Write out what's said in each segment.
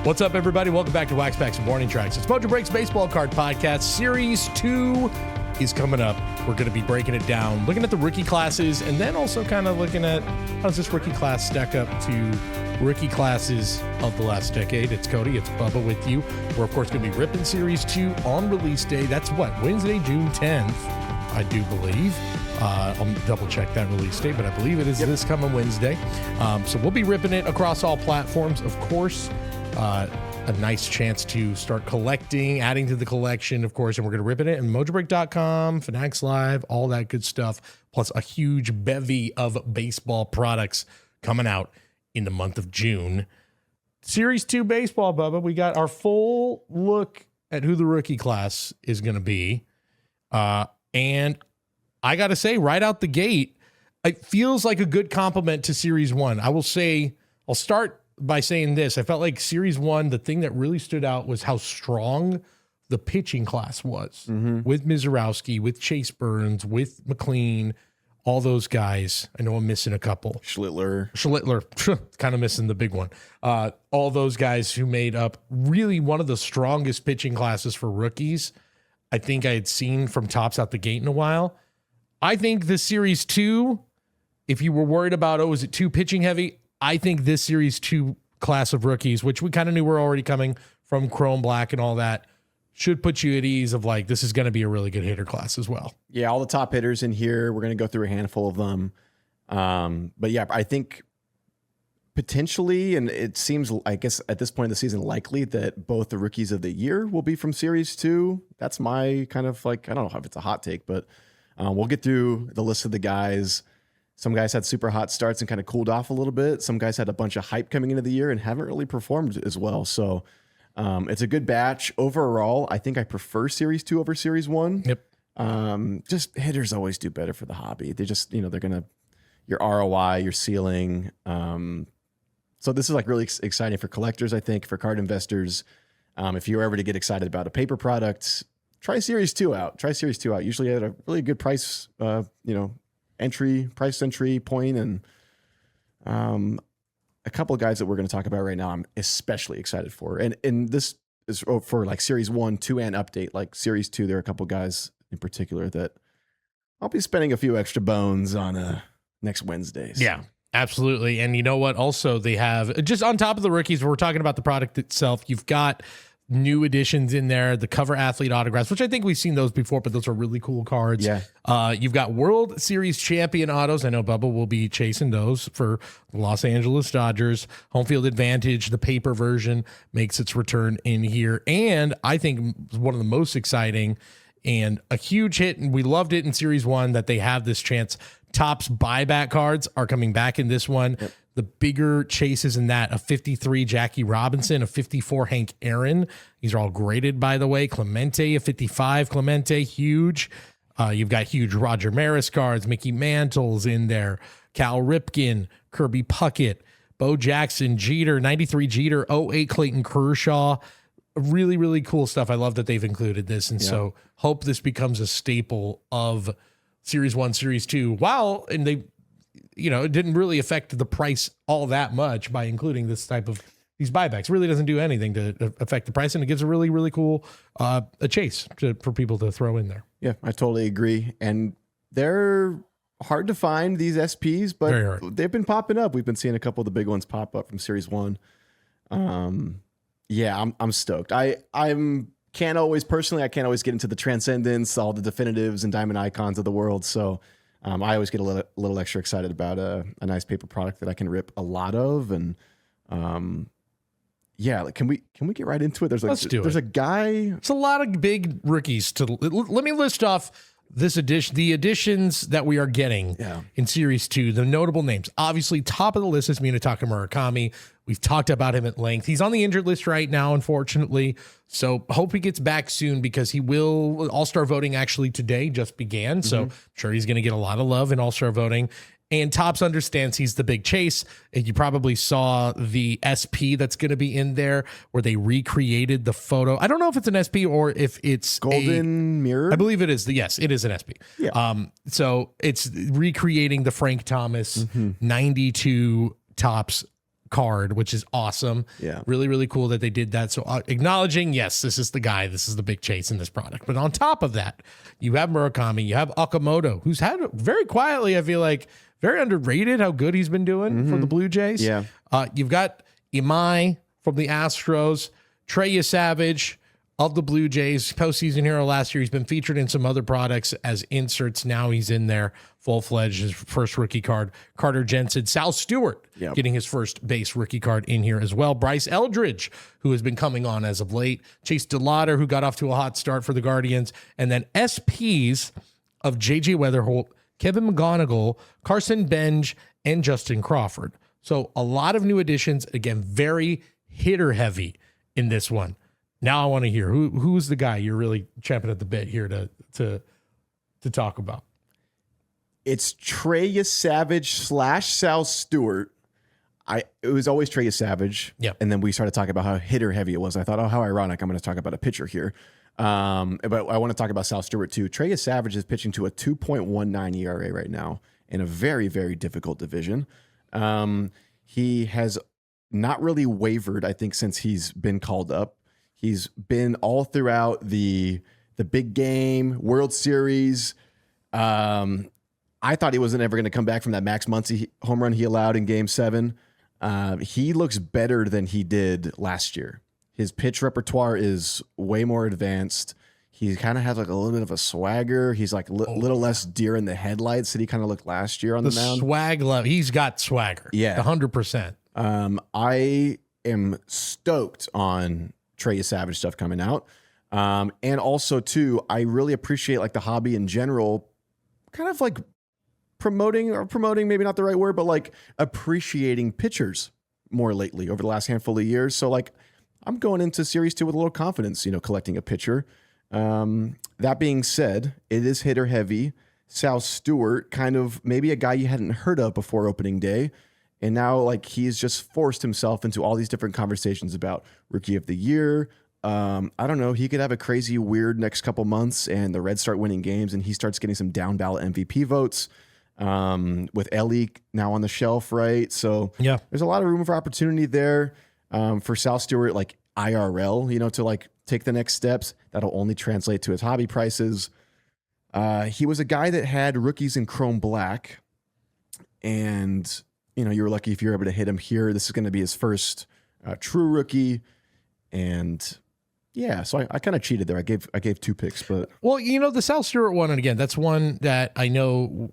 What's up, everybody? Welcome back to Wax Packs and Warning Tracks. It's Mojobreak's Baseball Card Podcast. Series 2 is coming up. We're going to be breaking it down, looking at the rookie classes, and then also kind of looking at how does this rookie class stack up to rookie classes of the last decade. It's Cody. It's Bubba with you. We're, of course, going to be ripping Series 2 on release day. That's what? Wednesday, June 10th, I do believe. I'll double check that release date, but I believe it is this coming Wednesday. So we'll be ripping it across all platforms, of course. A nice chance to start collecting, adding to the collection, of course, and we're going to rip it in Mojobreak.com, Fanatics Live, all that good stuff, plus a huge bevy of baseball products coming out in the month of June. Series 2 baseball, Bubba. We got our full look at who the rookie class is going to be. And I got to say, right out the gate, it feels like a good compliment to Series 1. I will say, I'll start by saying this. I felt like Series 1, the thing that really stood out was how strong the pitching class was with Mizorowski, with Chase Burns, with McLean, all those guys. I know I'm missing a couple. Schlittler, kind of missing the big one. All those guys who made up really one of the strongest pitching classes for rookies I think I had seen from Topps out the gate in a while. I think the Series 2, if you were worried about, is it too pitching heavy? I think this Series 2 class of rookies, which we kind of knew were already coming from Chrome Black and all that, should put you at ease of like, this is going to be a really good hitter class as well. Yeah, all the top hitters in here. We're going to go through a handful of them. But yeah, I think potentially, and it seems, I guess at this point in the season, likely that both the rookies of the year will be from Series 2. That's my kind of like, I don't know if it's a hot take, but we'll get through the list of the guys. Some guys had super hot starts and kind of cooled off a little bit. Some guys had a bunch of hype coming into the year and haven't really performed as well. So it's a good batch. Overall, I think I prefer Series 2 over Series 1. Yep. Just hitters always do better for the hobby. They just, they're going to, your ROI, your ceiling. So this is like really exciting for collectors, I think, for card investors. If you're ever to get excited about a paper product, try Series 2 out. Usually at a really good price, price entry point, and a couple of guys that we're going to talk about right now I'm especially excited for. And this is for like Series 1, 2, and update. Like Series 2, there are a couple of guys in particular that I'll be spending a few extra bones on next Wednesday. So. Yeah, absolutely. And you know what? Also, they have, just on top of the rookies, we're talking about the product itself, you've got new additions in there, the cover athlete autographs, which I think we've seen those before, but those are really cool cards. Yeah. You've got World Series champion autos. I know Bubba will be chasing those for the Los Angeles Dodgers. Home field advantage, the paper version, makes its return in here. And I think one of the most exciting and a huge hit, and we loved it in Series 1 that they have this chance. Topps buyback cards are coming back in this one. Yep. The bigger chases in that, a 53 Jackie Robinson, a 54 Hank Aaron. These are all graded, by the way. Clemente, a 55 Clemente, huge. You've got huge Roger Maris cards, Mickey Mantle's in there, Cal Ripken, Kirby Puckett, Bo Jackson, Jeter, 93 Jeter, 08 Clayton Kershaw. Really, really cool stuff. I love that they've included this. And so hope this becomes a staple of Series 1, Series 2. Wow. And they, it didn't really affect the price all that much by including this type of these buybacks. It really doesn't do anything to affect the price, and it gives a really, really cool a chase for people to throw in there. Yeah, I totally agree. And they're hard to find, these SPs, but they've been popping up. We've been seeing a couple of the big ones pop up from Series 1. Yeah, I'm stoked. I can't always get into the transcendence, all the definitives and diamond icons of the world. So I always get a little extra excited about a nice paper product that I can rip a lot of. And can we get right into it? There's a guy. It's a lot of big rookies let me list off the additions that we are getting in Series 2, the notable names. Obviously, top of the list is Munetaka Murakami. We've talked about him at length. He's on the injured list right now, unfortunately. So hope he gets back soon, because he will. All-Star voting actually today just began. So I'm sure he's going to get a lot of love in All-Star voting. And Topps understands he's the big chase. And you probably saw the SP that's going to be in there where they recreated the photo. I don't know if it's an SP or if it's Golden Mirror. I believe it is. Yes, it is an SP. Yeah. So it's recreating the Frank Thomas 92 Topps card, which is awesome. Yeah. Really, really cool that they did that. So acknowledging, yes, this is the guy, this is the big chase in this product. But on top of that, you have Murakami, you have Okamoto, who's had very quietly, I feel like, very underrated how good he's been doing for the Blue Jays. Yeah. You've got Imai from the Astros, Trey Savage of the Blue Jays, postseason hero last year. He's been featured in some other products as inserts. Now he's in there full-fledged, his first rookie card. Carter Jensen, Sal Stewart getting his first base rookie card in here as well. Bryce Eldridge, who has been coming on as of late. Chase DeLauder, who got off to a hot start for the Guardians. And then SPs of J.J. Weatherholt, Kevin McGonigal, Carson Benj, and Justin Crawford. So a lot of new additions. Again, very hitter-heavy in this one. Now I want to hear who's the guy you're really champing at the bit here to talk about. It's Trey Savage / Sal Stewart. It was always Trey Savage. Yep. And then we started talking about how hitter heavy it was. I thought, oh, how ironic. I'm going to talk about a pitcher here. But I want to talk about Sal Stewart too. Trey Savage is pitching to a 2.19 ERA right now in a very, very difficult division. He has not really wavered, I think, since he's been called up. He's been all throughout the big game, World Series. I thought he wasn't ever going to come back from that Max Muncy home run he allowed in Game 7. He looks better than he did last year. His pitch repertoire is way more advanced. He kind of has like a little bit of a swagger. He's like a little less deer in the headlights that he kind of looked last year on the mound. Swag level. He's got swagger. Yeah. 100%. I am stoked on Trey Savage stuff coming out. And also too, I really appreciate like the hobby in general, kind of like promoting, maybe not the right word, but like appreciating pitchers more lately over the last handful of years. So like I'm going into Series 2 with a little confidence, collecting a pitcher. That being said, it is hitter heavy. Sal Stewart, kind of maybe a guy you hadn't heard of before opening day. And now like he's just forced himself into all these different conversations about Rookie of the Year. I don't know. He could have a crazy, weird next couple months and the Reds start winning games and he starts getting some down ballot MVP votes. With Ellie now on the shelf, right? So yeah, there's a lot of room for opportunity there for Sal Stewart, like IRL, to like take the next steps. That'll only translate to his hobby prices. He was a guy that had rookies in Chrome Black, and you were lucky if you were able to hit him here. This is going to be his first true rookie, and yeah, so I kind of cheated there. I gave 2 picks, but well, the Sal Stewart one, and again, that's one that I know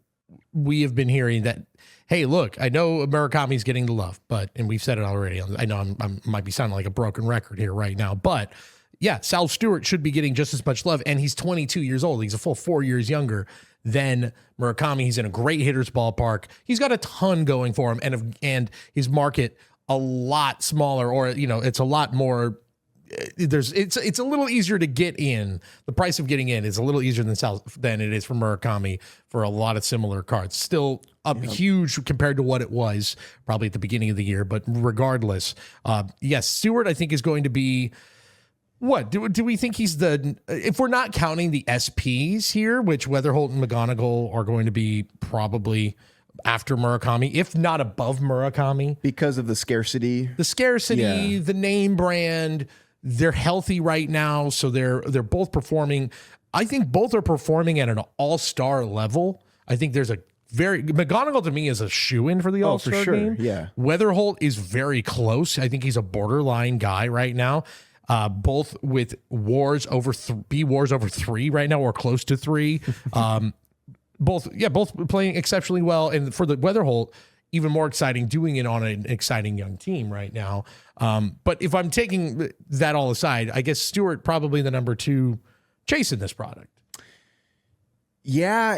we have been hearing that, hey, look, I know Murakami's getting the love, and we've said it already. I know I might be sounding like a broken record here right now, but yeah, Sal Stewart should be getting just as much love, and he's 22 years old. He's a full 4 years younger than Murakami. He's in a great hitter's ballpark. He's got a ton going for him, and his market a lot smaller, or it's a lot more. It's a little easier to get in. The price of getting in is a little easier than it is for Murakami for a lot of similar cards. Still up huge compared to what it was probably at the beginning of the year, but regardless, yes, Stewart I think is going to be. What do we think he's if we're not counting the SPs here, which Weatherholt and McGonigal are going to be probably after Murakami, if not above Murakami, because of the scarcity, the name brand. They're healthy right now, so they're both performing. I think both are performing at an all-star level. I think there's McGonigal to me is a shoo-in for the all-star game. Yeah. Weatherholt is very close. I think he's a borderline guy right now. Both with wars over 3 right now, or close to 3. Both playing exceptionally well, and for the Weatherholt, even more exciting, doing it on an exciting young team right now. But if I'm taking that all aside, I guess Stewart probably the number 2 chase in this product. Yeah,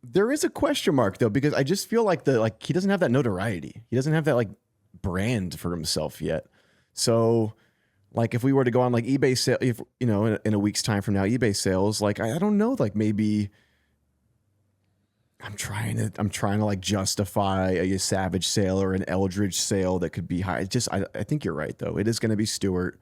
there is a question mark though, because I just feel like he doesn't have that notoriety. He doesn't have that like brand for himself yet. So like if we were to go on like eBay sale, if in a week's time from now, eBay sales, like I don't know, like maybe I'm trying to like justify a Savage sale or an Eldridge sale that could be high. I think you're right though. It is going to be Stewart.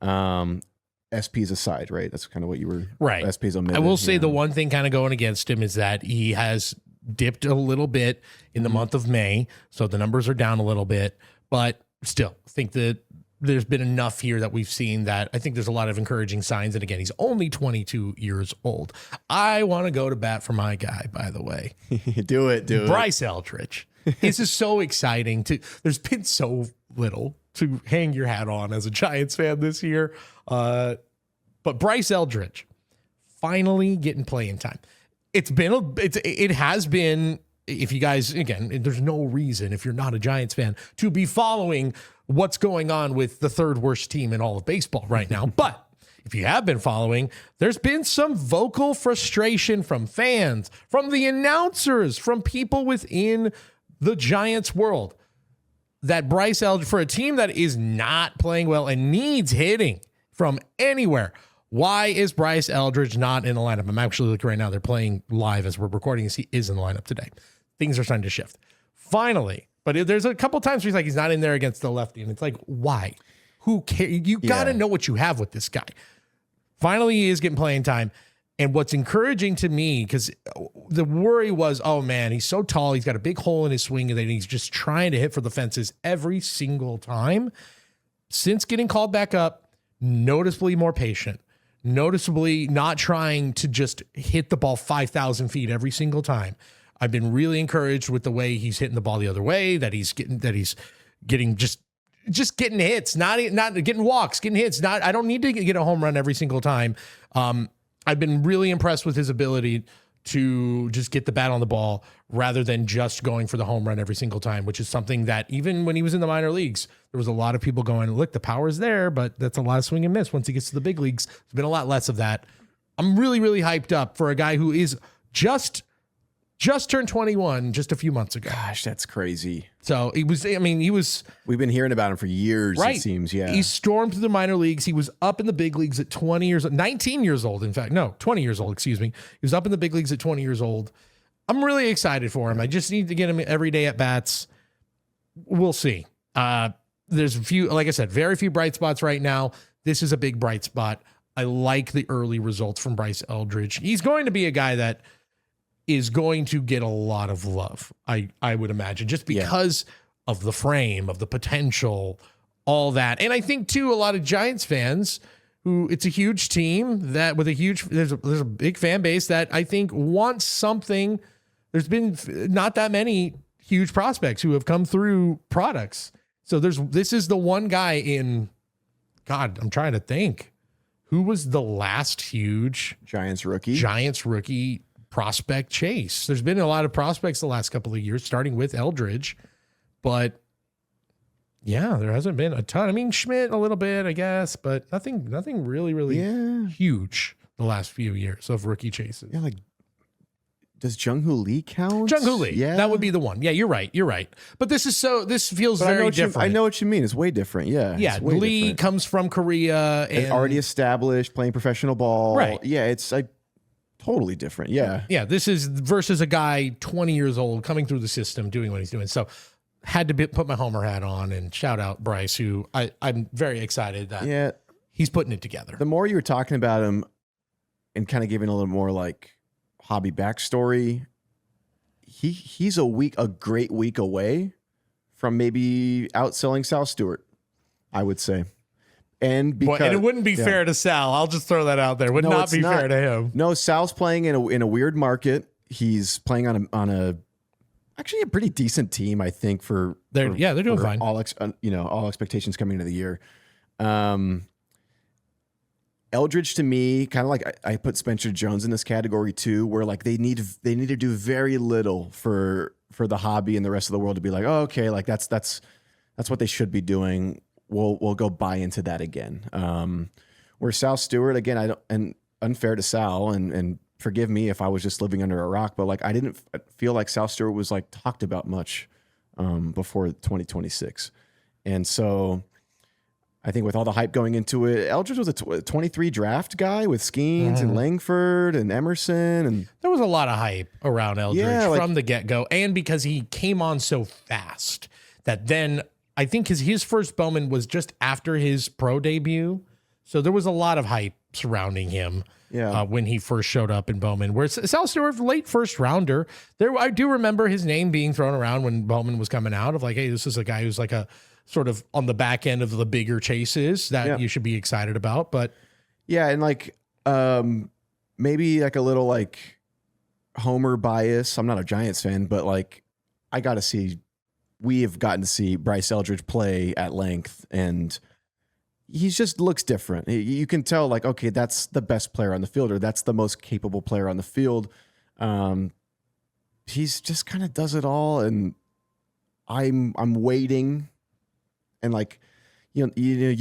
SPs aside, right? That's kind of what you were right. SPs omitted. I will say the one thing kind of going against him is that he has dipped a little bit in the month of May, so the numbers are down a little bit, but still I think that there's been enough here that we've seen that I think there's a lot of encouraging signs. And again, he's only 22 years old. I want to go to bat for my guy, by the way. Do it. Bryce Eldridge. This is so exciting. There's been so little to hang your hat on as a Giants fan this year. But Bryce Eldridge finally getting playing time. It has been, if you guys, again, there's no reason if you're not a Giants fan to be following what's going on with the third worst team in all of baseball right now. But if you have been following, there's been some vocal frustration from fans, from the announcers, from people within the Giants world that Bryce Eldridge, for a team that is not playing well and needs hitting from anywhere, why is Bryce Eldridge not in the lineup? I'm actually looking right now. They're playing live as we're recording this. He is in the lineup today. Things are starting to shift. Finally, but there's a couple times where he's not in there against the lefty, and it's like, why? Who cares? You got to know what you have with this guy. Finally, he is getting playing time. And what's encouraging to me, because the worry was, oh man, he's so tall, he's got a big hole in his swing, and then he's just trying to hit for the fences every single time. Since getting called back up, noticeably more patient, noticeably not trying to just hit the ball 5,000 feet every single time. I've been really encouraged with the way he's hitting the ball the other way, that he's getting just getting hits, not getting walks, getting hits. I don't need to get a home run every single time. I've been really impressed with his ability to just get the bat on the ball rather than just going for the home run every single time, which is something that even when he was in the minor leagues, there was a lot of people going, look, the power's there, but that's a lot of swing and miss. Once he gets to the big leagues, there's been a lot less of that. I'm really, really hyped up for a guy who is just turned 21 just a few months ago. Gosh, that's crazy. So he was. We've been hearing about him for years, right. It seems, yeah. He stormed through the minor leagues. He was up in the big leagues at 19 years old, in fact. No, 20 years old, excuse me. He was up in the big leagues at 20 years old. I'm really excited for him. I just need to get him every day at bats. We'll see. There's a few, like I said, very few bright spots right now. This is a big bright spot. I like the early results from Bryce Eldridge. He's going to be a guy that is going to get a lot of love, I would imagine, just because of the frame, of the potential, all that. And I think, too, a lot of Giants fans who, it's a huge team that with there's a big fan base that I think wants something. There's been not that many huge prospects who have come through products. So this is the one guy in, God, I'm trying to think. Who was the last huge Giants rookie prospect chase? There's been a lot of prospects the last couple of years, starting with Eldridge, but yeah, there hasn't been a ton. I mean, Schmidt a little bit, I guess, but nothing really huge the last few years of rookie chases. Yeah, like, does Jung-Hoo Lee count? Jung-Hoo Lee, yeah, that would be the one. Yeah, you're right. But this feels very different. I know what you mean. It's way different. Yeah. Lee different. comes from Korea and already established, playing professional ball. Right. Yeah, it's like totally different. Yeah. Yeah, this is versus a guy 20 years old coming through the system, doing what he's doing. So had to put my homer hat on and shout out Bryce, who I'm very excited that he's putting it together. The more you were talking about him and kind of giving a little more like hobby backstory, he's a great week away from maybe outselling Sal Stewart, I would say. And it wouldn't be fair to Sal. I'll just throw that out there. Would not be fair to him. No, Sal's playing in a weird market. He's playing on a actually a pretty decent team, I think. They're doing fine. All expectations coming into the year. Eldridge, to me, kind of like I put Spencer Jones in this category too, where like they need to do very little for the hobby and the rest of the world to be like, oh, okay, like that's what they should be doing. We'll go buy into that again. Where Sal Stewart, again, and unfair to Sal, and forgive me if I was just living under a rock, but like I didn't feel like Sal Stewart was like talked about much before 2026, and so I think with all the hype going into it, Eldridge was a 23 draft guy with Skeens and Langford and Emerson, and there was a lot of hype around Eldridge from the get-go, and because he came on so fast that then. I think his first Bowman was just after his pro debut. So there was a lot of hype surrounding him. when he first showed up in Bowman. Where Sal Stewart, late first rounder, I do remember his name being thrown around when Bowman was coming out of like, hey, this is a guy who's like a sort of on the back end of the bigger chases that you should be excited about. But yeah, and like maybe like a little like homer bias. I'm not a Giants fan, but like we have gotten to see Bryce Eldridge play at length, and he just looks different. You can tell like, okay, that's the best player on the field, or that's the most capable player on the field. He's just kind of does it all, and I'm waiting, and like, you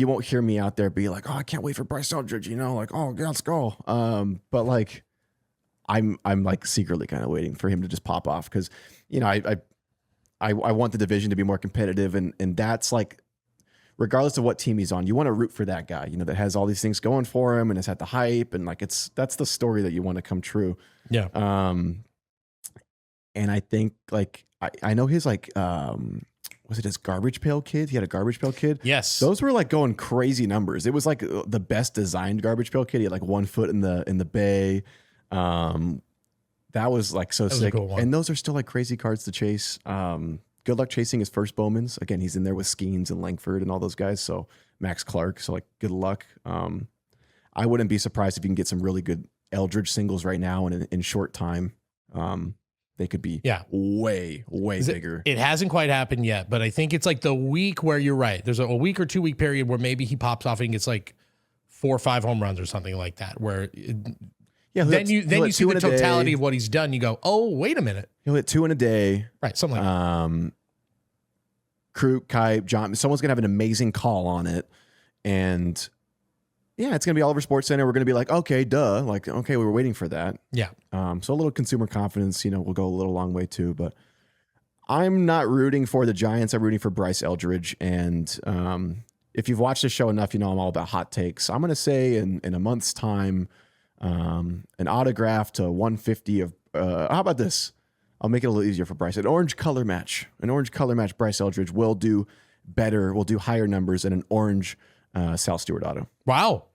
won't hear me out there be like, oh, I can't wait for Bryce Eldridge, like, oh, let's go. But like, I'm like secretly kind of waiting for him to just pop off because, I want the division to be more competitive, and that's like, regardless of what team he's on, you want to root for that guy, that has all these things going for him and has had the hype, and like that's the story that you want to come true. Yeah. And I think like I know his like was it his garbage pail kid? He had a garbage pail kid. Yes. Those were like going crazy numbers. It was like the best designed garbage pail kid. He had like 1 foot in the bay. That was like so sick. Cool, and those are still like crazy cards to chase. Good luck chasing his first Bowmans. Again, he's in there with Skeens and Langford and all those guys. So Max Clark. So like good luck. I wouldn't be surprised if you can get some really good Eldridge singles right now and in short time. They could be way bigger. It hasn't quite happened yet, but I think it's like the week where you're right. There's a week or 2 week period where maybe he pops off and gets like 4 or 5 home runs or something like that, where then you see the totality of what he's done. You go, oh, wait a minute. He'll hit 2 in a day. Right. Something like that. Kruk, Kipe, John, someone's going to have an amazing call on it. And yeah, it's going to be all over Sports Center. We're going to be like, okay, duh. Like, okay, we were waiting for that. Yeah. So a little consumer confidence, will go a little long way too. But I'm not rooting for the Giants. I'm rooting for Bryce Eldridge. And if you've watched the show enough, I'm all about hot takes. I'm going to say in a month's time, an autograph to 150 of, how about this? I'll make it a little easier for Bryce. An orange color match. Bryce Eldridge will do better, will do higher numbers than an orange Sal Stewart auto. Wow.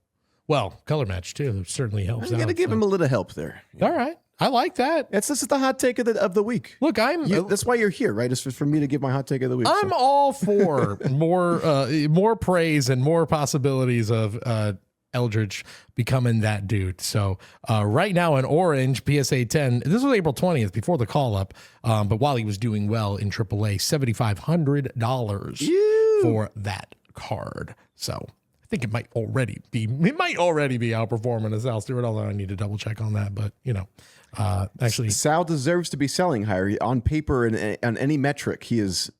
Well, color match too. It certainly helps. I'm going to give him a little help there. All right. I like that. This is the hot take of the week. Look, that's why you're here, right? It's for me to give my hot take of the week. I'm all for more praise and more possibilities of Eldridge becoming that dude. So right now in orange, PSA 10, this was April 20th before the call up, but while he was doing well in AAA, $7,500 for that card. So I think it might already be outperforming a Sal Stewart, although I need to double check on that. But actually, Sal deserves to be selling higher on paper and on any metric. He is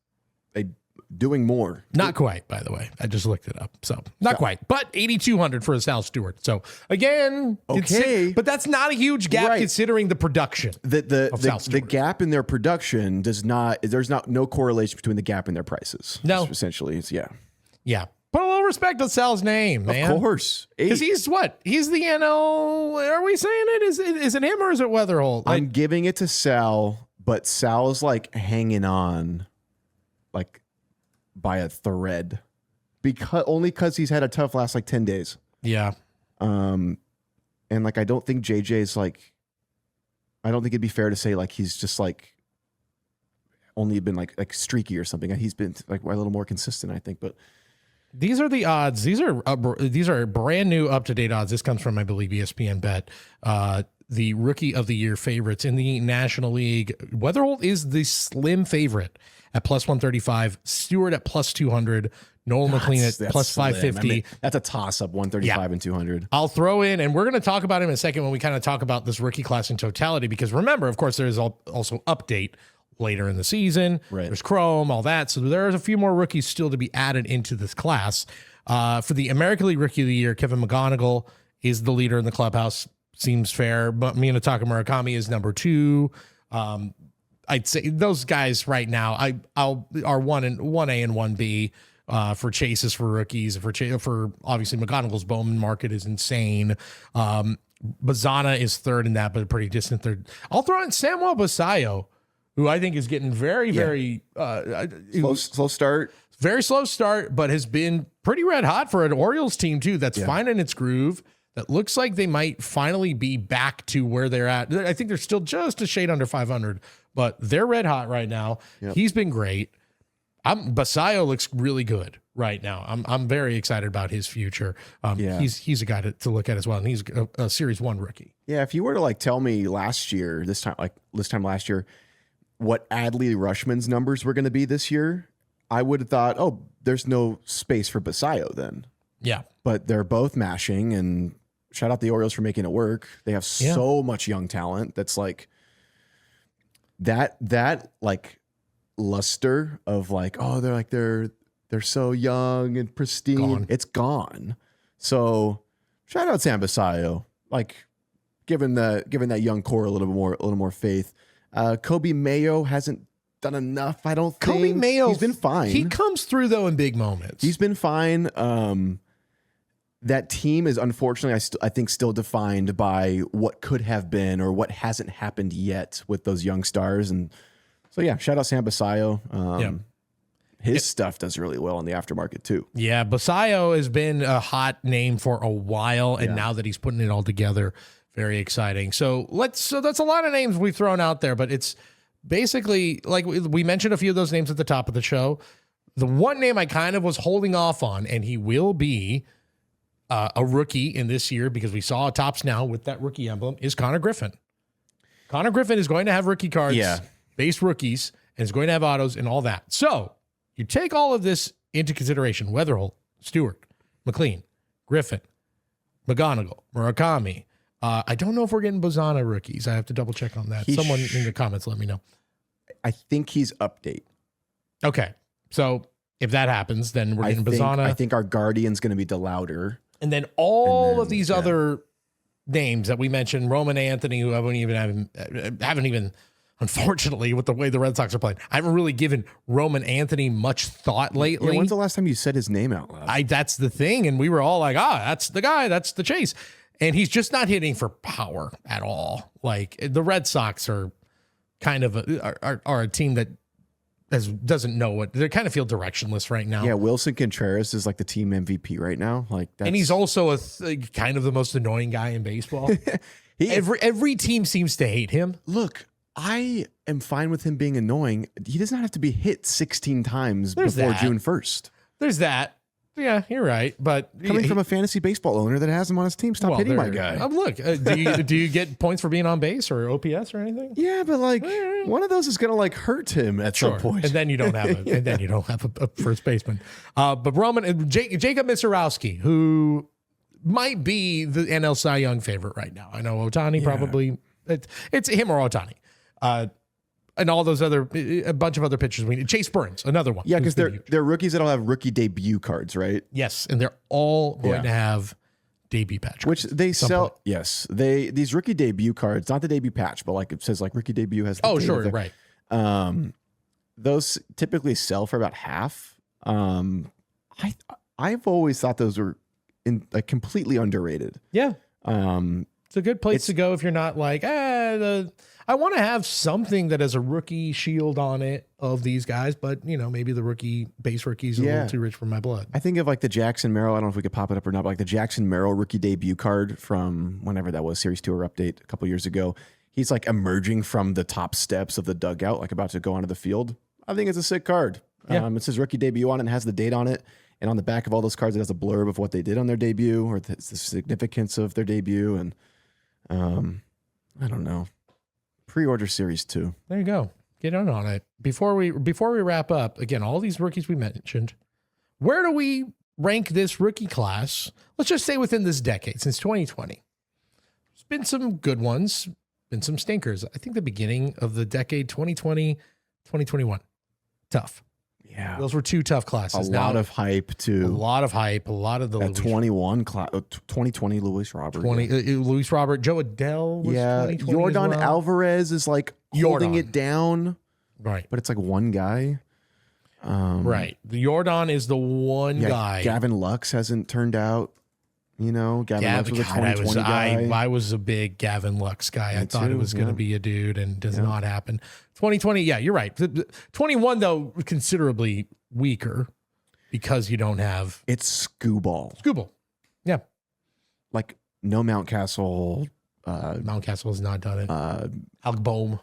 doing more. Not quite, by the way. I just looked it up. So not quite, but 8,200 for a Sal Stewart. So again, okay, but that's not a huge gap considering the production. The gap in their production there's no correlation between the gap in their prices. No, essentially, it's yeah. Put a little respect on Sal's name, man. Of course, because he's what? He's the NL. Are we saying it? Is it him or is it Weatherholt? I'm giving it to Sal, but Sal's like hanging on, like, by a thread, because he's had a tough last like 10 days. Yeah. And like I don't think JJ's like, I don't think it'd be fair to say like he's just like only been like streaky or something. He's been like a little more consistent, I think. But these are the odds. These are brand new, up to date odds. This comes from, I believe, ESPN Bet. The Rookie of the Year favorites in the National League. Weatherholt is the slim favorite at plus 135. Stewart at plus 200. Noel McLean at plus 550. I mean, that's a toss up, 135 and 200. I'll throw in, and we're going to talk about him in a second when we kind of talk about this rookie class in totality, because remember, of course, there is also update later in the season. Right. There's Chrome, all that. So there's a few more rookies still to be added into this class. For the American League Rookie of the Year, Kevin McGonigal is the leader in the clubhouse. Seems fair. But Minataka Murakami is number 2. I'd say those guys right now are 1A and 1B for chases for rookies. For obviously McGonigal's Bowman market is insane. Bazana is third in that, but a pretty distant third. I'll throw in Samuel Basayo, who I think is getting very slow start. Very slow start, but has been pretty red hot for an Orioles team too. That's finding its groove. that looks like they might finally be back to where they're at. I think they're still just a shade under 500, but they're red hot right now. Yep. He's been great. Basayo looks really good right now. I'm very excited about his future. He's a guy to look at as well, and he's a Series 1 rookie. Yeah, if you were to like tell me this time last year, what Adley Rushman's numbers were going to be this year, I would have thought, oh, there's no space for Basayo then. Yeah, but they're both mashing, and shout out the Orioles for making it work. They have so much young talent that's like that like luster of like, oh, they're so young and pristine. It's gone. So shout out Sam Basayo, like giving that young core a little more faith. Kobe Mayo hasn't done enough, I don't think. Kobe Mayo, he's been fine. He comes through though in big moments. He's been fine. That team is unfortunately, I think, still defined by what could have been or what hasn't happened yet with those young stars. And so, yeah, shout out Sam Basayo. His stuff does really well in the aftermarket, too. Yeah, Basayo has been a hot name for a while, and now that he's putting it all together, very exciting. So that's a lot of names we've thrown out there, but it's basically, like we mentioned a few of those names at the top of the show. The one name I kind of was holding off on, and he will be a rookie in this year because we saw Topps Now with that rookie emblem, is Connor Griffin. Connor Griffin is going to have rookie cards, base rookies, and is going to have autos and all that. So you take all of this into consideration: Weatherholt, Stewart, McLean, Griffin, McGonigal, Murakami. I don't know if we're getting Bozana rookies. I have to double check on that. Someone in the comments let me know. I think he's update. Okay. So if that happens, then we're getting Bozana. I think our Guardian's going to be DeLauder. And then all of these other names that we mentioned, Roman Anthony, who haven't even, unfortunately, with the way the Red Sox are playing, I haven't really given Roman Anthony much thought lately. Yeah, when's the last time you said his name out loud? That's the thing. And we were all like, that's the guy, that's the chase. And he's just not hitting for power at all. Like the Red Sox are kind of a team that doesn't know what they kind of feel directionless right now. Yeah, Wilson Contreras is like the team MVP right now. And he's also kind of the most annoying guy in baseball. Every team seems to hate him. Look, I am fine with him being annoying. He does not have to be hit 16 times before June 1st. There's that. Yeah, you're right. But coming from a fantasy baseball owner that has him on his team, stop hitting my guy. Look, do you get points for being on base or OPS or anything? Yeah, but one of those is gonna hurt him at some point. And then you don't have a first baseman. But Jacob Misarowski, who might be the NL Cy Young favorite right now. I know Ohtani probably. It's him or Ohtani. And all those a bunch of other pitchers. Chase Burns, another one. Yeah, because they're rookies that'll have rookie debut cards, right? Yes, and they're all going to have debut patch cards. Which they sell. Point. Yes, these rookie debut cards, not the debut patch, but it says rookie debut has. Oh, sure, right. Those typically sell for about half. I've always thought those were completely underrated. Yeah. It's a good place to go if you're not I want to have something that has a rookie shield on it of these guys, but maybe the base rookies are a little too rich for my blood. I think of the Jackson Merrill. I don't know if we could pop it up or not, but the Jackson Merrill rookie debut card from whenever that was, Series 2 or update a couple years ago. He's emerging from the top steps of the dugout, about to go onto the field. I think it's a sick card. Yeah. It says rookie debut on it and has the date on it. And on the back of all those cards, it has a blurb of what they did on their debut or the significance of their debut. And I don't know. Pre-order Series 2. There you go. Get on it. Before we wrap up, again, all these rookies we mentioned, where do we rank this rookie class? Let's just say within this decade, since 2020. There's been some good ones, been some stinkers. I think the beginning of the decade, 2020, 2021, tough. Yeah. Those were two tough classes. A lot of hype, too. A lot of the that 2020 Luis Robert. Luis Robert. Joe Adele was 2020 Jordan as well. Alvarez is holding it down. Right. But it's one guy. Right. The Jordan is the one guy. Gavin Lux hasn't turned out. Gavin Lux was a 2020 guy. I was a big Gavin Lux guy. I thought it was going to be a dude, and does not happen. 2020, yeah, you're right. 21, though, considerably weaker because you don't have... It's Skubal. Yeah. no Mountcastle. Mountcastle has not done it. Alec Bohm.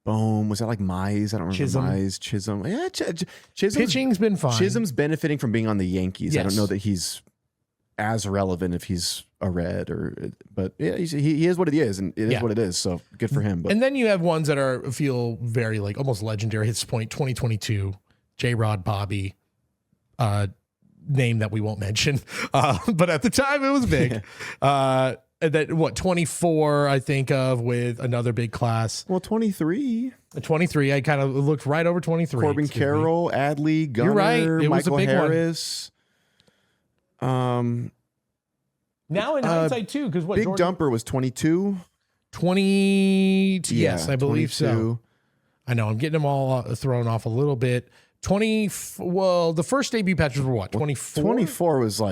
Was that like Mize? I don't remember. Chisholm. Mize, Chisholm. Yeah, Chisholm's Pitching's been fine. Chisholm's benefiting from being on the Yankees. Yes. I don't know that he's as relevant if he's a Red but yeah, he is what he is, and it is what it is. So good for him. But. And then you have ones that feel very like almost legendary. Hits point 2022, J-Rod Bobby, name that we won't mention, but at the time it was big. That 24 I think of with another big class. Well, 23. 23. I kind of looked right over 23. Corbin Carroll, Adley, Gunnar, You're right. It was Michael a big Harris. Now in hindsight too, because Big Jordan, Dumper was 22. 22. Yes, I believe 22. so. I know I'm getting them all thrown off a little bit. 20. Well, the first debut patches were what? 24. 24 was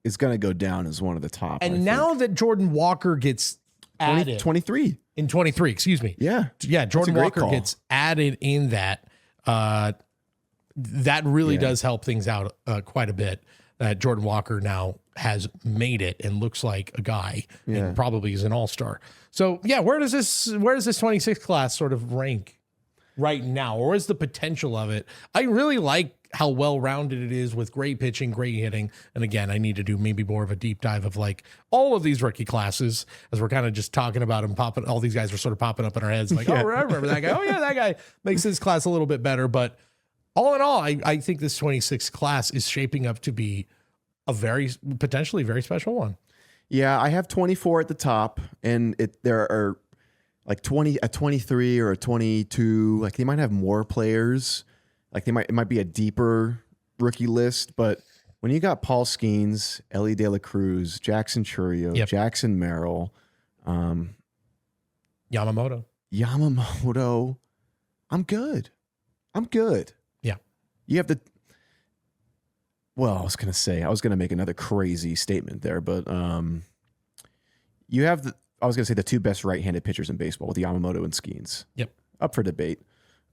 is going to go down as one of the top. And now that Jordan Walker gets added 23 in 23, excuse me. Yeah. Jordan Walker gets added in that. That really does help things out quite a bit. That Jordan Walker now has made it and looks like a guy and probably is an all-star. So yeah, where does this 26 class sort of rank right now? Or is the potential of it? I really like how well-rounded it is with great pitching, great hitting. And again, I need to do maybe more of a deep dive of like all of these rookie classes as we're kind of just talking about them popping. All these guys are sort of popping up in our heads like, oh, I remember that guy. Oh yeah, that guy makes this class a little bit better. But all in all, I think this 26 class is shaping up to be a potentially very special one. Yeah, I have 24 at the top, and there are like 23 or a 22. Like they might have more players. Like it might be a deeper rookie list, but when you got Paul Skeens, Ellie De La Cruz, Jackson Churio, Jackson Merrill, Yamamoto, I'm good. Yeah. You have I was going to make another crazy statement there, but you have I was going to say the two best right-handed pitchers in baseball with Yamamoto and Skeens. Yep. Up for debate,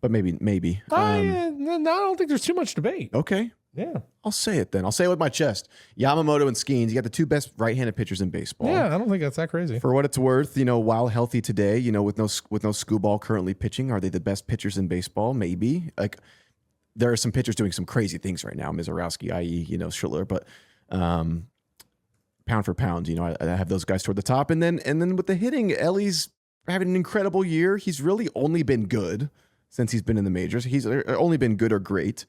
but maybe. I don't think there's too much debate. Okay. Yeah. I'll say it then. I'll say it with my chest. Yamamoto and Skeens, you got the two best right-handed pitchers in baseball. Yeah, I don't think that's that crazy. For what it's worth, while healthy today, with no Skubal currently pitching, are they the best pitchers in baseball? Maybe. Like there are some pitchers doing some crazy things right now, Mizorowski, i.e., Schiller, but pound for pound, I have those guys toward the top. And then with the hitting, Ellie's having an incredible year. He's really only been good since he's been in the majors. He's only been good or great.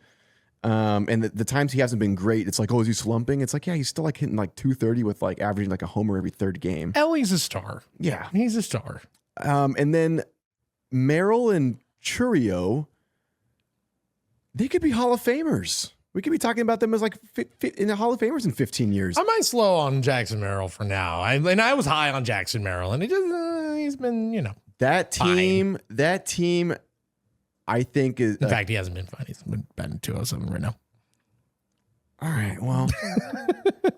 And the times he hasn't been great, it's like, oh, is he slumping? It's like, yeah, he's still like hitting like 230 with like averaging like a homer every third game. Ellie's a star. Yeah. He's a star. And then Merrill and Churio, they could be Hall of Famers. We could be talking about them as like in the Hall of Famers in 15 years. I might slow on Jackson Merrill for now. I was high on Jackson Merrill, and he's been, that team, I think is. In fact, he hasn't been fine. He's been batting 207 right now. All right. Well,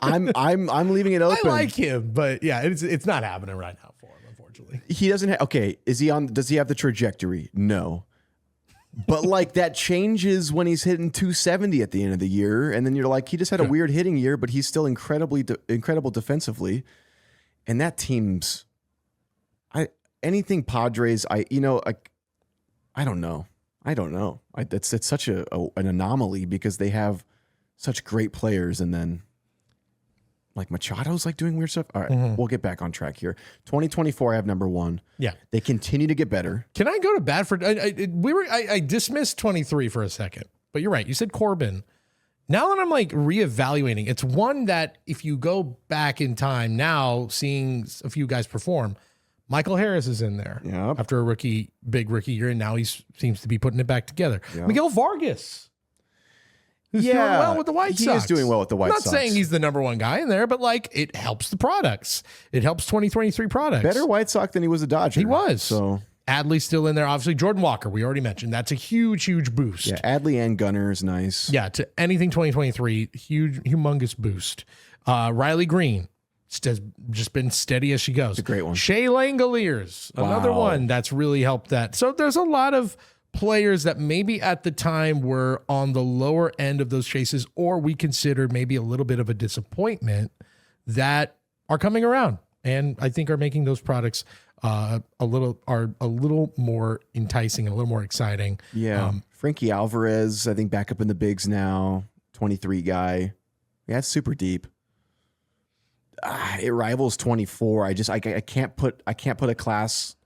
I'm leaving it open. I like him, but yeah, it's not happening right now for him, unfortunately. He doesn't have. Okay, does he have the trajectory? No. But like that changes when he's hitting 270 at the end of the year, and then you're like, he just had a weird hitting year, but he's still incredible defensively. And that team's, anything Padres, I don't know. It's such an anomaly because they have such great players, and then like Machado's like doing weird stuff. All right, We'll get back on track here. 2024, I have number 1. Yeah, they continue to get better. Can I go to bat for? I dismissed 23 for a second, but you're right. You said Corbin. Now that I'm like reevaluating, it's one that if you go back in time now, seeing a few guys perform, Michael Harris is in there after a big rookie year, and now he seems to be putting it back together. Yep. Miguel Vargas. He's doing well with the White Sox. He is doing well with the White Sox. I'm not saying he's the number one guy in there, but like it helps the products. It helps 2023 products. Better White Sox than he was a Dodger. He was. So Adley's still in there. Obviously, Jordan Walker, we already mentioned. That's a huge, huge boost. Yeah, Adley and Gunnar is nice. Yeah, to anything 2023, huge, humongous boost. Riley Green has just been steady as she goes. It's a great one. Shea Langoliers, another one that's really helped that. So there's a lot of players that maybe at the time were on the lower end of those chases, or we considered maybe a little bit of a disappointment, that are coming around. and I think are making those products a little more enticing, a little more exciting. Yeah. Frankie Alvarez, I think back up in the bigs now, 23 guy. Yeah, it's super deep. It rivals 24. I can't put a class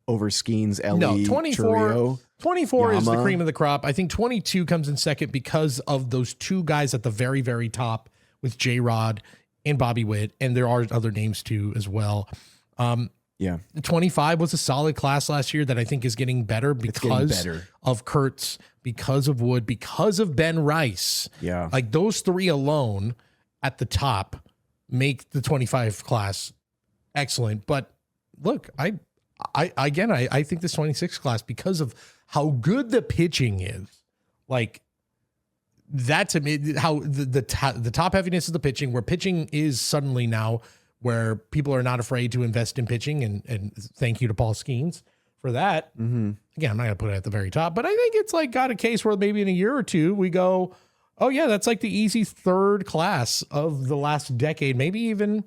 over Skeens, Ellie, no, 24. Churio, 24 is the Yama. cream of the crop. I think 22 comes in second because of those two guys at the very, very top with J-Rod and Bobby Witt, and there are other names too as well. Yeah. 25 was a solid class last year that I think is getting better because of Kurtz, because of Wood, because of Ben Rice. Yeah. Like those three alone at the top make the 25 class excellent. But look, I think this 26 class, because of how good the pitching is, like that to me, how the top heaviness of the pitching, where pitching is suddenly now where people are not afraid to invest in pitching, and thank you to Paul Skeens for that. Mm-hmm. Again, I'm not going to put it at the very top, but I think it's like got a case where maybe in a year or two we go, oh yeah, that's like the easy third class of the last decade. Maybe even,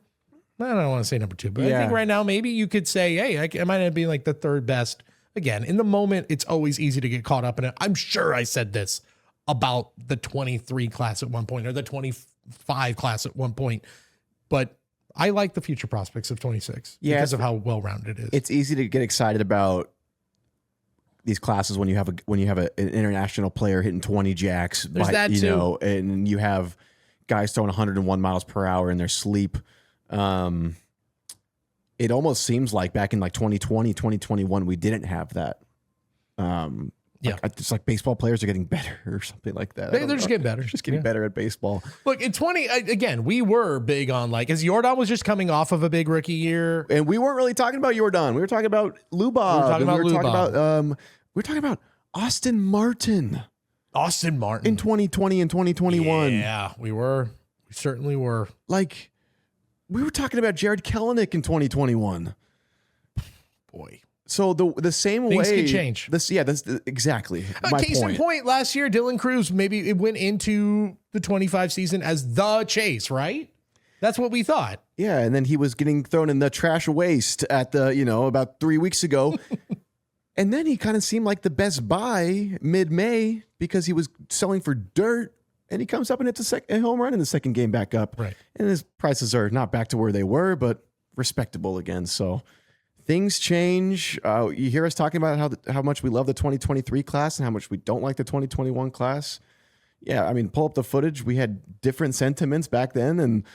I don't want to say number two, but I think right now maybe you could say, hey, I might end up being like the third best. Again, in the moment, it's always easy to get caught up in it. I'm sure I said this about the 23 class at one point or the 25 class at one point, but I like the future prospects of 26 because of how well-rounded it is. It's easy to get excited about these classes when you have an international player hitting 20 jacks. There's that too. And you have guys throwing 101 miles per hour in their sleep. It almost seems like back in like 2020, 2021, we didn't have that. It's like baseball players are getting better or something like that. They're just getting better. Just getting better at baseball. Look, in 20, again, we were big on like, as Jordan was just coming off of a big rookie year. And we weren't really talking about Jordan. We were talking about Lubov. We were talking about Austin Martin. Austin Martin. In 2020 and 2021. Yeah, we were. We certainly were. Like, we were talking about Jared Kelenic in 2021. Boy. So the same things way could change. That's exactly my case in point. Last year, Dylan Cruz, maybe it went into the 25 season as the Chase, right? That's what we thought. Yeah, and then he was getting thrown in the trash waste at the about 3 weeks ago, and then he kind of seemed like the best buy mid-May because he was selling for dirt, and he comes up and hits a home run in the second game back up, right? And his prices are not back to where they were, but respectable again. So. Things change. You hear us talking about how much we love the 2023 class and how much we don't like the 2021 class. Yeah, I mean, pull up the footage. We had different sentiments back then,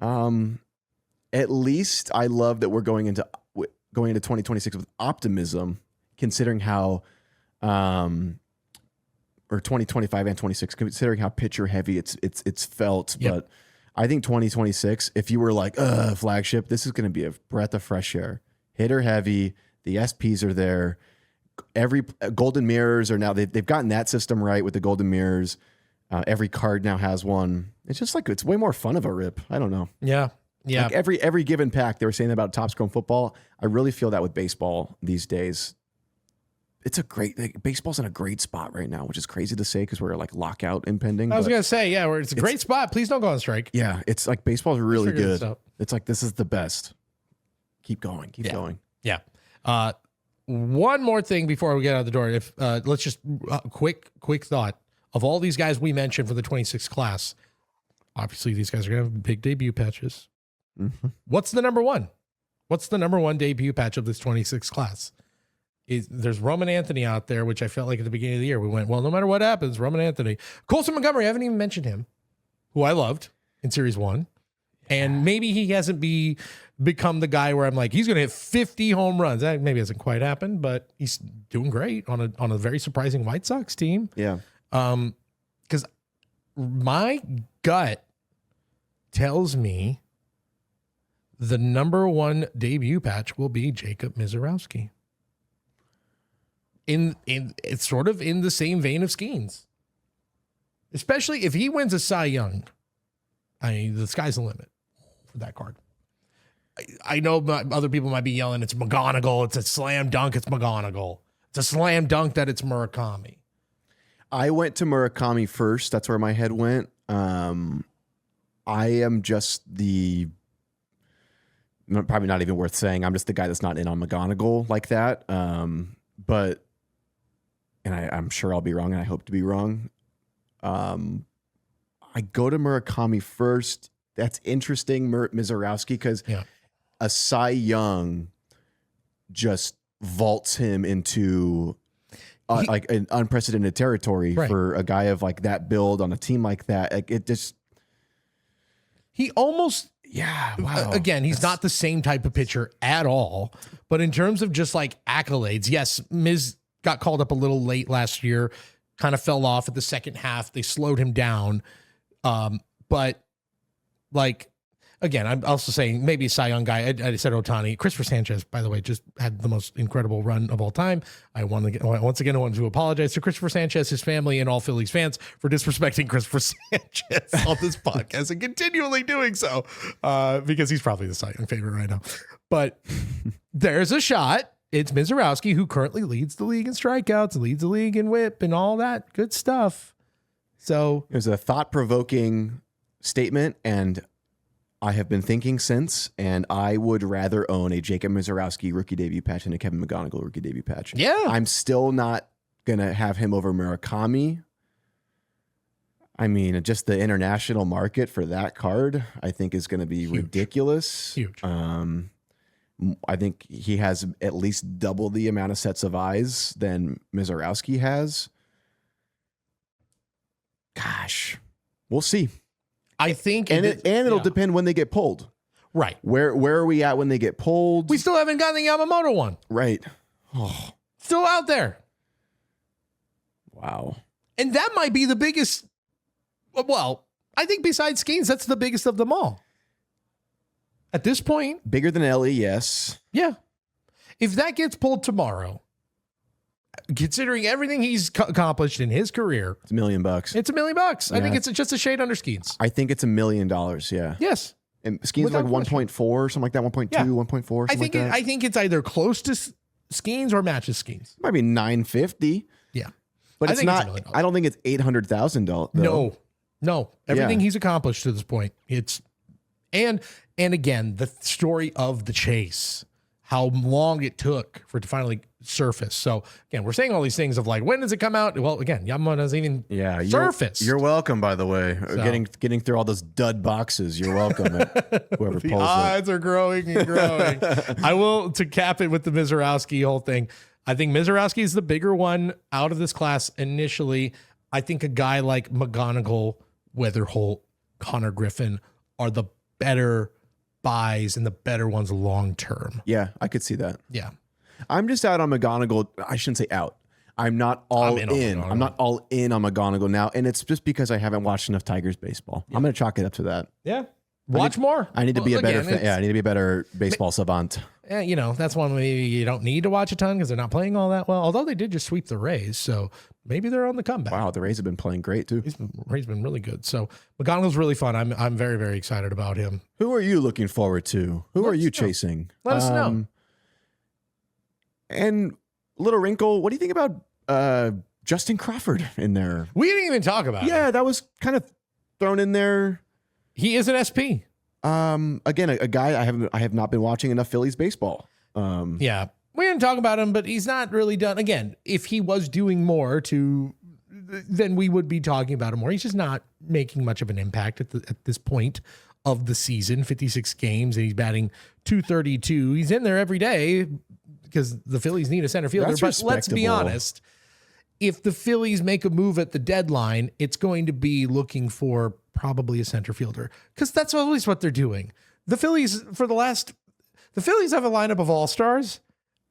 and at least I love that we're going into 2026 with optimism, considering how, or 2025 and 26, considering how pitcher heavy it's felt. Yep. But I think 2026, if you were like, flagship, this is going to be a breath of fresh air. Hitter heavy, the SPs are there. Every golden mirrors are now, they've gotten that system right with the golden mirrors. Every card now has one. It's just like, it's way more fun of a rip. I don't know. Yeah. Yeah. Like every given pack, they were saying about Top Scrum football. I really feel that with baseball these days. It's baseball's in a great spot right now, which is crazy to say because we're like lockout impending. I was going to say, yeah, it's a great spot. Please don't go on strike. Yeah. It's like baseball's really good. It's like, this is the best. Keep going. Keep going. Yeah. One more thing before we get out of the door. If let's just quick thought of all these guys we mentioned for the 26 class. Obviously, these guys are going to have big debut patches. Mm-hmm. What's the number one? What's the number one debut patch of this 26 class? There's Roman Anthony out there, which I felt like at the beginning of the year we went, well, no matter what happens, Roman Anthony. Colson Montgomery, I haven't even mentioned him, who I loved in Series 1. And maybe he hasn't become the guy where I'm like, he's going to hit 50 home runs. That maybe hasn't quite happened, but he's doing great on a very surprising White Sox team. Yeah. Because my gut tells me the number one debut patch will be Jacob Mizorowski. It's sort of in the same vein of Skeens. Especially if he wins a Cy Young. I mean, the sky's the limit for that card. I know other people might be yelling, it's McGonagall, it's a slam dunk, it's McGonagall. It's a slam dunk that it's Murakami. I went to Murakami first. That's where my head went. I am just the Probably not even worth saying. I'm just the guy that's not in on McGonagall like that. But I'm sure I'll be wrong, and I hope to be wrong. I go to Murakami first. That's interesting, Mizorowski, because a Cy Young just vaults him into like an unprecedented territory for a guy of like that build on a team like that. Like it just, he almost, wow. Again, he's not the same type of pitcher at all, but in terms of just like accolades, yes, Miz got called up a little late last year, kind of fell off at the second half. They slowed him down. But like, again, I'm also saying maybe a Cy Young guy. I said Ohtani. Christopher Sanchez, by the way, just had the most incredible run of all time. Once again, I want to apologize to Christopher Sanchez, his family, and all Phillies fans for disrespecting Christopher Sanchez on this podcast and continually doing so because he's probably the Cy Young favorite right now. But there's a shot. It's Mizorowski, who currently leads the league in strikeouts, leads the league in whip, and all that good stuff. So it was a thought-provoking statement, and I have been thinking since, and I would rather own a Jacob Mizorowski rookie debut patch than a Kevin McGonagall rookie debut patch. Yeah. I'm still not going to have him over Murakami. I mean, just the international market for that card, I think, is going to be ridiculous. Huge. I think he has at least double the amount of sets of eyes than Mizorowski has. Gosh, we'll see. I think, it'll depend when they get pulled. Right. Where are we at when they get pulled? We still haven't gotten the Yamamoto one. Right. Oh, still out there. Wow. And that might be the biggest. Well, I think besides Skeens, that's the biggest of them all. At this point. Bigger than Ellie, yes. Yeah. If that gets pulled tomorrow, considering everything he's accomplished in his career, it's $1 million. It's $1 million. I think it's just a shade under Skeens. I think it's $1 million. Yeah. Yes. And Skeens like 1.4 or something like that. 1.2, 1.4. Something like that. I think it's either close to Skeens or matches Skeens. Might be 950. Yeah. But it's not. I don't think it's $800,000. No. Everything he's accomplished to this point. It's and again, the story of the chase, how long it took for it to finally surface. So again, we're saying all these things of like, when does it come out? Well, again, Yamamoto doesn't even surface. You're welcome, by the way. So, getting through all those dud boxes. You're welcome. Whoever the pulls odds are growing and growing. I will, to cap it with the Mizorowski whole thing, I think Mizorowski is the bigger one out of this class initially. I think a guy like McGonagall, Weatherholt, Connor Griffin are the better buys and the better ones long term. Yeah, I could see that. Yeah. I'm just out on McGonagall. I shouldn't say out. I'm not all in. I'm not all in on McGonagall now. And it's just because I haven't watched enough Tigers baseball. Yeah. I'm going to chalk it up to that. Yeah. Watch more. I need to be a better I need to be a better baseball savant. That's one maybe you don't need to watch a ton because they're not playing all that well. Although they did just sweep the Rays, so maybe they're on the comeback. Wow, the Rays have been playing great too. Rays been really good. So McGonagall's really fun. I'm very, very excited about him. Who are you looking forward to? Who are you chasing? Let us know. And little wrinkle, what do you think about Justin Crawford in there? We didn't even talk about it. Yeah, that was kind of thrown in there. He is an SP. Again, a guy I have not been watching enough Phillies baseball. Yeah, we didn't talk about him, but he's not really done. Again, if he was doing more then we would be talking about him more. He's just not making much of an impact at this point of the season. 56 games and he's batting .232. He's in there every day because the Phillies need a center fielder. But let's be honest. If the Phillies make a move at the deadline, it's going to be looking for probably a center fielder because that's always what they're doing. The Phillies have a lineup of all-stars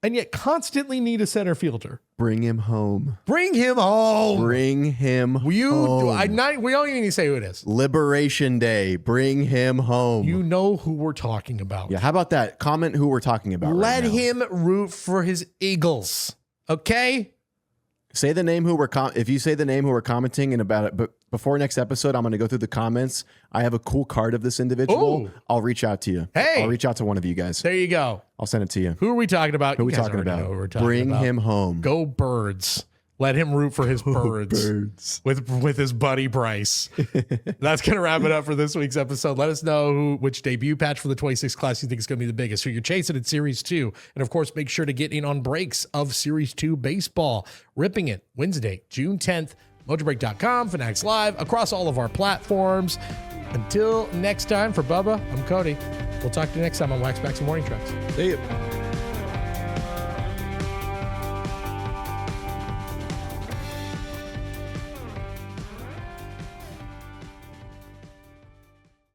and yet constantly need a center fielder. Bring him home. Bring him home. Bring him home. We don't even need to say who it is. Liberation Day. Bring him home. You know who we're talking about. Yeah, how about that? Comment who we're talking about. Let him root for his Eagles. Okay? Say the name who we're if you say the name who we're commenting and about it, but before next episode, I'm going to go through the comments. I have a cool card of this individual. Ooh. I'll reach out to you. Hey, I'll reach out to one of you guys. There you go. I'll send it to you. Who are we talking about? Who are we talking about? Who we're talking Bring about. him home. Go Birds. Let him root for his birds. With his buddy Bryce. That's going to wrap it up for this week's episode. Let us know which debut patch for the 26 class you think is going to be the biggest, who you're chasing in Series 2. And, of course, make sure to get in on breaks of Series 2 baseball. Ripping It, Wednesday, June 10th. Mojobreak.com, Fanatics Live, across all of our platforms. Until next time, for Bubba, I'm Cody. We'll talk to you next time on Waxbacks and Morning Tracks. See you.